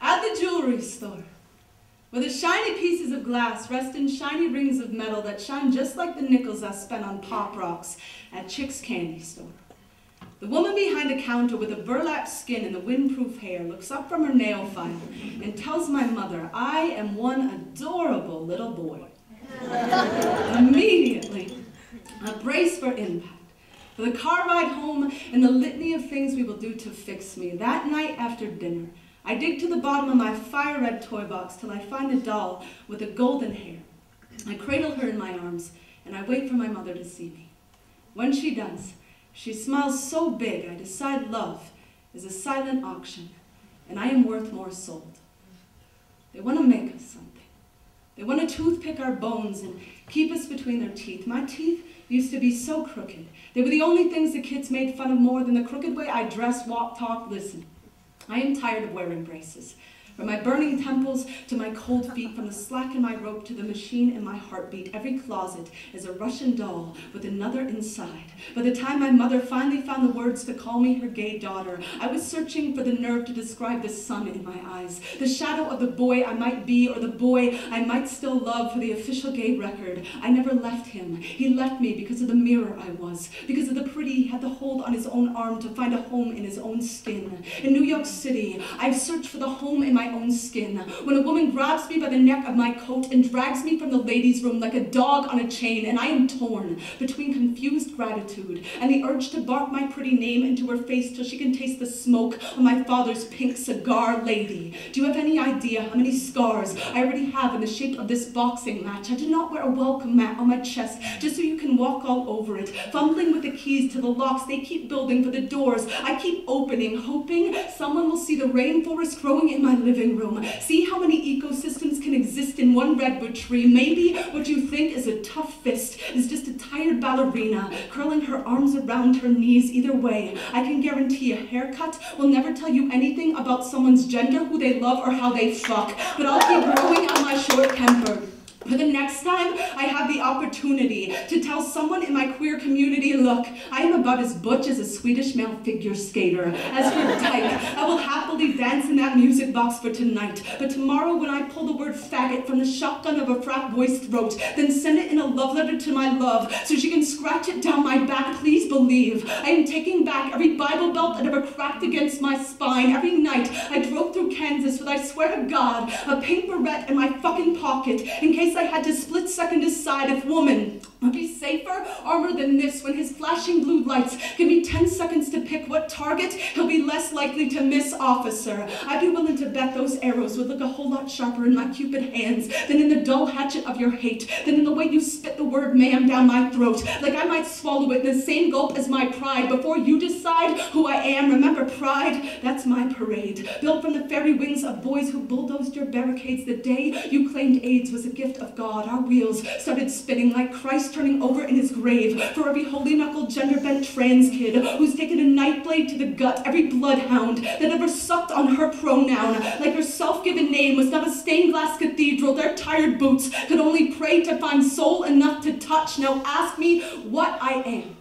At the jewelry store, where the shiny pieces of glass rest in shiny rings of metal that shine just like the nickels I spent on Pop Rocks at Chick's Candy Store. The woman behind the counter with the burlap skin and the windproof hair looks up from her nail file and tells my mother I am one adorable little boy. Immediately, I brace for impact. For the car ride home and the litany of things we will do to fix me. That night after dinner, I dig to the bottom of my fire-red toy box till I find a doll with a golden hair. I cradle her in my arms, and I wait for my mother to see me. When she does, she smiles so big I decide love is a silent auction, and I am worth more sold. They want to make us something. They want to toothpick our bones and keep us between their teeth. My teeth used to be so crooked. They were the only things the kids made fun of more than the crooked way I dress, walk, talk, listen. I am tired of wearing braces. From my burning temples to my cold feet, from the slack in my rope to the machine in my heartbeat, every closet is a Russian doll with another inside. By the time my mother finally found the words to call me her gay daughter, I was searching for the nerve to describe the sun in my eyes, the shadow of the boy I might be or the boy I might still love for the official gay record. I never left him. He left me because of the mirror I was, because of the pretty he had to hold on his own arm to find a home in his own skin. In New York City, I've searched for the home in my own skin. When a woman grabs me by the neck of my coat and drags me from the ladies' room like a dog on a chain, and I am torn between confused gratitude and the urge to bark my pretty name into her face till she can taste the smoke of my father's pink cigar. Lady, do you have any idea how many scars I already have in the shape of this boxing match? I do not wear a welcome mat on my chest just so you can walk all over it, fumbling with the keys to the locks they keep building for the doors I keep opening, hoping someone will see the rainforest growing in my living room. See how many ecosystems can exist in one redwood tree. Maybe what you think is a tough fist is just a tired ballerina curling her arms around her knees. Either way, I can guarantee a haircut will never tell you anything about someone's gender, who they love, or how they fuck. But I'll keep growing on my short temper. For the next time I have the opportunity to tell someone in my queer community, look, I am about as butch as a Swedish male figure skater. As for dyke, I will happily dance in that music box for tonight. But tomorrow when I pull the word faggot from the shotgun of a frat boy's throat, then send it in a love letter to my love so she can scratch it down my back, please believe I am taking back every Bible belt that ever cracked against my spine. Every night I drove through Kansas with, I swear to God, a pink barrette in my fucking pocket in case I had to split-second decide if woman would be safer armored than this when his flashing blue lights give me 10 seconds to pick what target he'll be less likely to miss. Officer, I'd be willing to bet those arrows would look a whole lot sharper in my Cupid hands than in the dull hatchet of your hate, than in the way you spit the word ma'am down my throat, like I might swallow it in the same gulp as my pride before you decide who I am. Remember, pride, that's my parade, built from the fairy wings of boys who bulldozed your barricades the day you claimed AIDS was a gift of God. Our wheels started spinning like Christ turning over in his grave for every holy-knuckled, gender-bent trans kid who's taken a knife blade to the gut, every bloodhound that ever sucked on her pronoun, like her self-given name was not a stained glass cathedral their tired boots could only pray to find soul enough to touch. Now ask me what I am.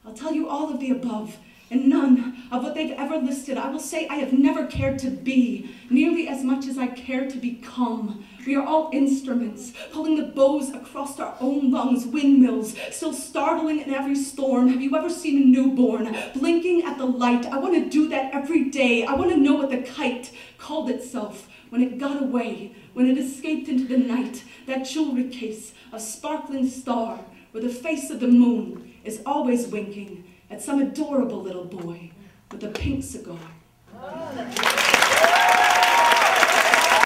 I'll tell you all of the above, and none of what they've ever listed. I will say I have never cared to be nearly as much as I care to become. We are all instruments, pulling the bows across our own lungs, windmills, still startling in every storm. Have you ever seen a newborn blinking at the light? I want to do that every day. I want to know what the kite called itself when it got away, when it escaped into the night, that jewelry case of sparkling star where the face of the moon is always winking at some adorable little boy with a pink cigar.